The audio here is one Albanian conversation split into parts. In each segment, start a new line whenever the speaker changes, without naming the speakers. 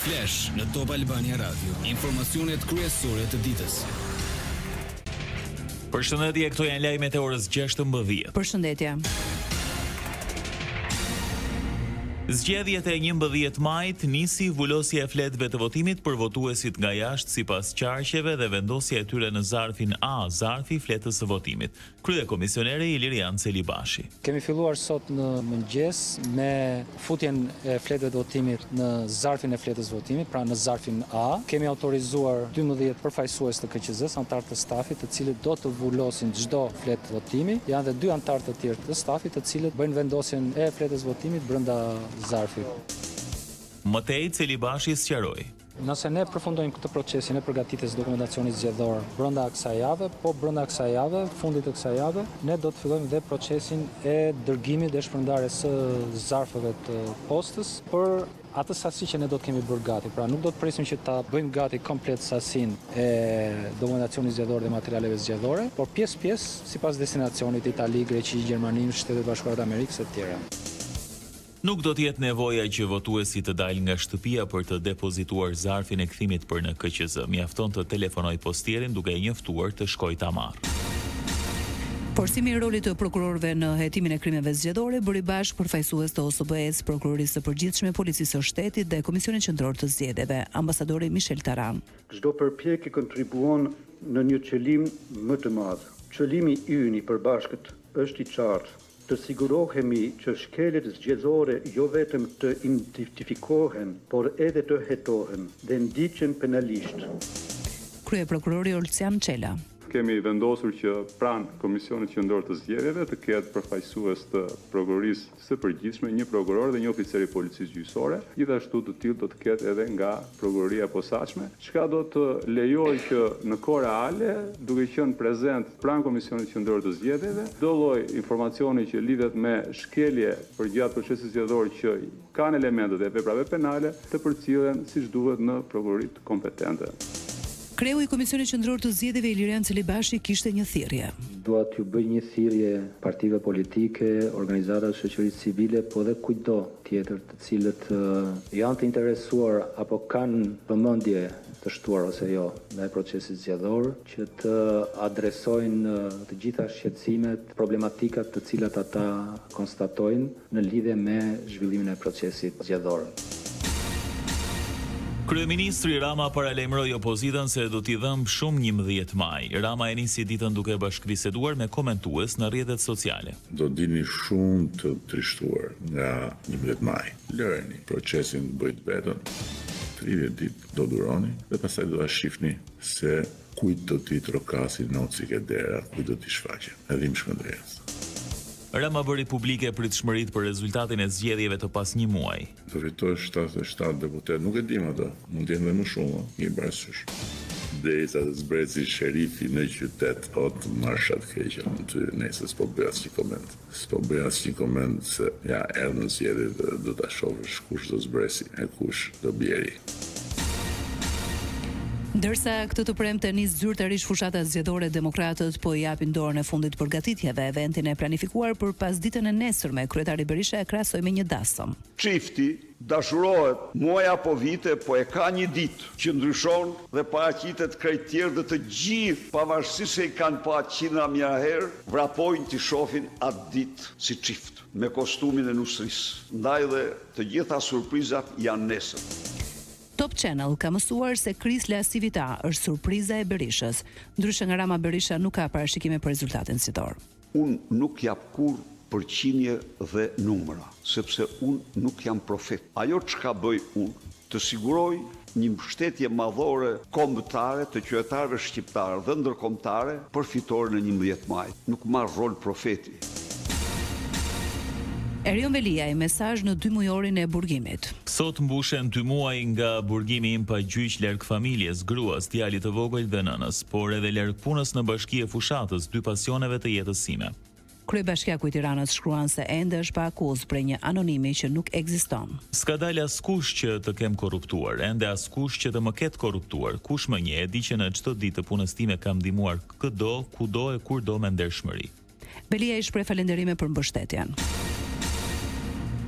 Flash në Top Albania Radio. Informacionet kryesore të ditës.
Përshëndetje, këto janë lajmet e orës 16.
Përshëndetje.
Zgjedhjet e 11 majit nisi vulosja e fletëve të votimit për votuesit nga jashtë sipas qarqeve dhe vendosja e tyre në zarfin A, zarfi fletës së votimit. Kryekomisionere Ilirian Celibashi.
Kemi filluar sot në mëngjes me futjen e fletëve të votimit në zarfin e fletës votimit, pra në zarfin A. Kemi autorizuar 12 përfaqësues të KQZ-s, anëtar të stafit, të cilët do të vulosin çdo fletë votimi. Janë dhe 2 anëtar të tjerë të stafit, të cilët bëjnë vendosjen e fletës votimit brenda zarfit.
Mëtej Celibashi sqaroi.
Nëse ne përfundojmë këtë procesin e përgatitjes dokumentacionit zgjedhor brenda kësaj jave, brenda kësaj jave, fundit të kësaj jave, ne do të fillojmë dhe procesin e dërgimit dhe shpërndarjes së zarfeve të postës për atë sasi që ne do të kemi bërë gati. Pra nuk do të presim që ta bëjmë gati komplet sasinë e dokumentacionit zgjedhor dhe materialeve zgjedhore, por pjesë-pjesë sipas destinacionit, Itali, Greqi, Gjermani, Shtetet Bashkuara të Amerikës e tjera.
Nuk do të jetë nevoja që votuesi të dalë nga shtëpia për të depozituar zarfin e kthimit për në KQZ. Mjafton të telefonoj postierin duke i njoftuar të shkojë ta marrë.
Forcimi i rolit të prokurorëve në hetimin e krimeve zgjedhore bëri bashkë përfaqësues të OSBE-s, Prokurorisë së Përgjithshme, Policisë së Shtetit dhe Komisionit Qendror të Zgjedhjeve, ambasadori Michel Taran.
Çdo përpjekje kontribuon në një qëllim më të madh. Qëllimi ynë i përbashkët është i qartë. Të sigurohemi që shkeljet zgjedhore jo vetëm të identifikohen, por edhe të hetohen dhe ndiqen penalisht.
Kryeprokurori Olcian Çela.
Kemi vendosur që pranë Komisionit Qendror të Zgjedhjeve të ketë përfaqësues të Prokurorisë së Përgjithshme, një prokuror dhe një oficer i policisë gjyqësore, gjithashtu të tillë do të ketë edhe nga Prokuroria e Posaçme, çka do të lejojë që në kohë reale, duke qenë prezent pranë Komisionit Qendror të Zgjedhjeve, çdo lloj informacioni që lidhet me shkelje përgjatë procesit zgjedhor që kanë elementet e veprave penale të përcillen siç duhet në prokuroritë kompetente.
Kreu i Komisionit Qendror të Zgjedhjeve Ilirian Celibashi kishte një thirrje.
Dua t'ju bëj një thirrje partive politike, organizatave shoqërisë civile, po dhe kujtdo tjetër të cilët janë të interesuar apo kanë vëmendje të shtuar ose jo ndaj procesit zgjedhor, që të adresojnë të gjitha shqetësimet, problematikat të cilat ata konstatojnë në lidhje me zhvillimin e procesit zgjedhor.
Kryeministri Rama paralajmëroi opozitën se do t'i dhëmbë shumë 11 maj. Rama e nisi ditën duke bashkëbiseduar me komentues në rrjetet sociale.
Do dini shumë të trishtuar nga 11 maj. Lëreni procesin bëjt vetën. 30 ditë do duroni dhe pastaj do ta shihni se kujt do t'i trokasi noci ke dera, kujt do t'i shfaqe. Edhim Shkëndrijës.
Rama bëri publike pritshmëritë për rezultatin e zgjedhjeve të pas një muaji.
Do fitoj 77 deputet, nuk e dim ato, mund të jenë dhe më shumë, një parasysh. Derisa të zbreci sherifi në qytet, o të marshat keqja, në ty nesër s'po bëj asnjë koment se ja erdhën në zgjedhje dhe do ta shohësh kush do zbresi e kush do bjeri.
Ndërsa këtë të premte nis zyrtarisht fushata zgjedhore, demokratët po i japin dorën e fundit përgatitjeve. Eventin e planifikuar për pasditën e nesërme, kryetari Berisha e krahasoi me një dasëm.
Çifti dashurohet muaj apo vite, po e ka një ditë që ndryshon dhe paraqitet krejt tjerë dhe të gjithë, pavarësisht se i kanë pa qindra mijëra herë, vrapojnë t'i shohin atë ditë si çift me kostumin e nusrisë. Ndaj dhe të gjitha surprizat janë nesër.
Top Channel ka mësuar se Kris Lasivita është surpriza e Berishës. Ndryshe nga Rama, Berisha nuk ka parashikime për rezultatin zgjedhor.
Unë nuk jap kur përqindje dhe numra, sepse unë nuk jam profet. Ajo çka bëj unë, të siguroj një mbështetje madhore kombëtare të qytetarëve shqiptarë dhe ndërkombëtare për fitoren e 11 maj. Nuk marr rol profeti.
Erion Veliaj, mesazh në 2 mujorin e burgimit.
Sot mbushen 2 muaj nga burgimi im pa gjyq larg familjes, gruas, djalit të vogël dhe nënës, por edhe larg punës në bashki e fushatës, 2 pasioneve të jetës sime.
Kryebashkiaku i Tiranës shkruan se ende është pa akuzë për një anonimi që nuk ekziston.
S'ka dalë askush që të kem korruptuar, ende askush që të më ketë korruptuar. Kush më njeh e di që në çdo ditë të punës time kam ndihmuar këdo, kudo e kurdo me ndershmëri.
Belia i shpreh falënderime për mbështetjen.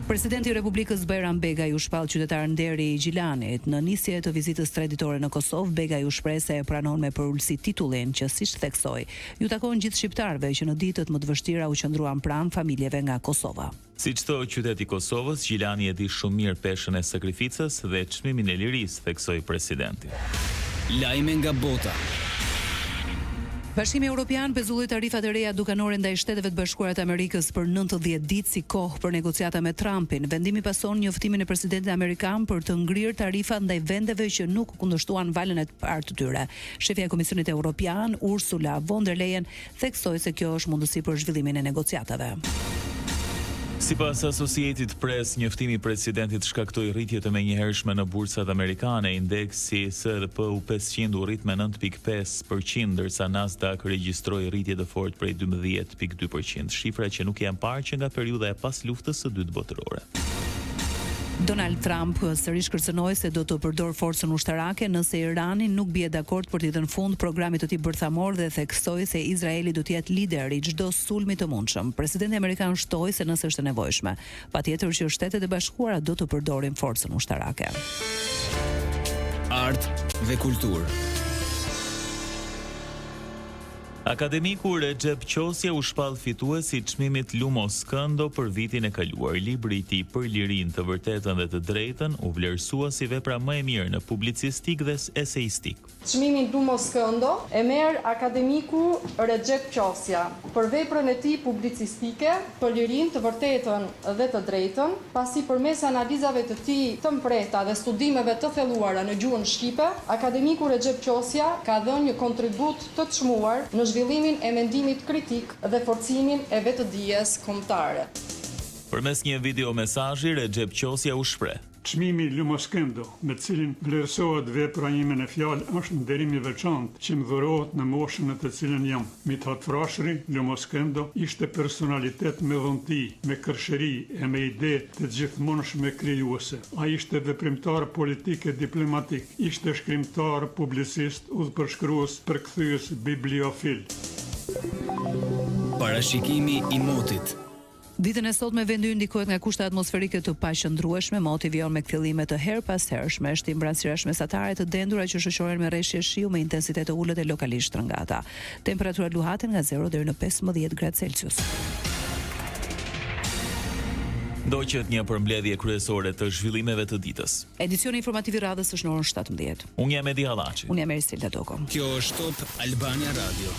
Presidenti i Republikës Bajram Begaj u shpall qytetar Nderi Gjilanit. Në nisje të vizitës traditore në Kosovë, Begaj u shpreh se e pranon me përulësi titullin që siç theksoi, ju takon gjithë shqiptarëve që në ditët më të vështira u qëndruan pranë familjeve nga Kosova.
Siç thoi qyteti i Kosovës, Gjilani e di shumë mirë peshën e sakrificës dhe çmimin e lirisë, theksoi presidenti.
Lajme nga bota.
Bashkimi Evropian pezulli tarifat e reja dukanore ndaj Shteteve të Bashkuara të Amerikës për 90 ditë si kohë për negociata me Trumpin. Vendimi pason njoftimin e presidentit amerikan për të ngrirë tarifat ndaj vendeve që nuk kundërshtuan valën e parë të tyre. Shefja e Komisionit Evropian, Ursula von der Leyen, theksoi se kjo është mundësi për zhvillimin e negociatave.
Sipas Associated Press, njoftimi i presidentit shkaktoi rritje të menjëhershme në bursat amerikane. Indeksi S&P 500 u rrit me 9.5%, ndërsa Nasdaq regjistroi rritje të fortë prej 12.2%, shifra që nuk janë parë që nga periudha e pas luftës së dytë botërore.
Donald Trump sërish kërcënoi se do të përdor forcën ushtarake nëse Irani nuk bie dakord për t'i dhënë fund programit të tij bërthamor dhe theksoi se Izraeli do të jetë lider i çdo sulmi të mundshëm. Presidenti amerikan shtoi se nëse është e nevojshme, patjetër që Shtetet e Bashkuara do të përdorin forcën ushtarake.
Art dhe kulturë.
Akademiku Recep Qosja u shpall fituesi i çmimit Lumos Këndo për vitin e kaluar. Libri i tij Për lirinë, të vërtetën dhe të drejtën u vlerësua si vepra më e mirë në publicistik dhe eseistik.
Çmimin Lumos Këndo e merr akademiku Recep Qosja për veprën e tij publicistike Për lirinë, të vërtetën dhe të drejtën, pasi përmes analizave të tij të mprehta dhe studimeve të thelluara në gjuhën shqipe, akademiku Recep Qosja ka dhënë një kontribut të çmuar në zhvillimin e mendimit kritik dhe forcimin e vetëdijes kombëtare.
Përmes një video mesazhi, Recep Qosja u shpreh:
Çmimi Lumos Këndo, me të cilin vlerësohet vepra ime në fjalë, është nderim i veçantë që më dhurohet në moshën në të cilën jam. Mithat Frashëri, Lumos Këndo ishte personalitet me dhunti, me kërshëri e me ide të gjithmonshme krijuese. Ai ishte veprimtar politik e diplomatik, ishte shkrimtar, publicist, udhëpërshkrues, përkthyes, bibliofil.
Parashikimi i motit.
Ditën e sotme vendi ndikohet nga kushte atmosferike të paqëndrueshme, moti vjon me kthjellime të her pas hershme, shtimbrazërash mesatare të dendura që shoqërohen me rreshje shiu me intensitet të ulët e lokalisht trëngata. Temperaturat luhaten nga 0 deri në 15 gradë Celsius.
Ndoqet një përmbledhje kryesore të zhvillimeve të ditës.
Edicioni informativ i radhës është në orën 17.
Unë jam Edi Hallaçi.
Unë jam Eristilda Doko.
Kjo është Top Albania Radio.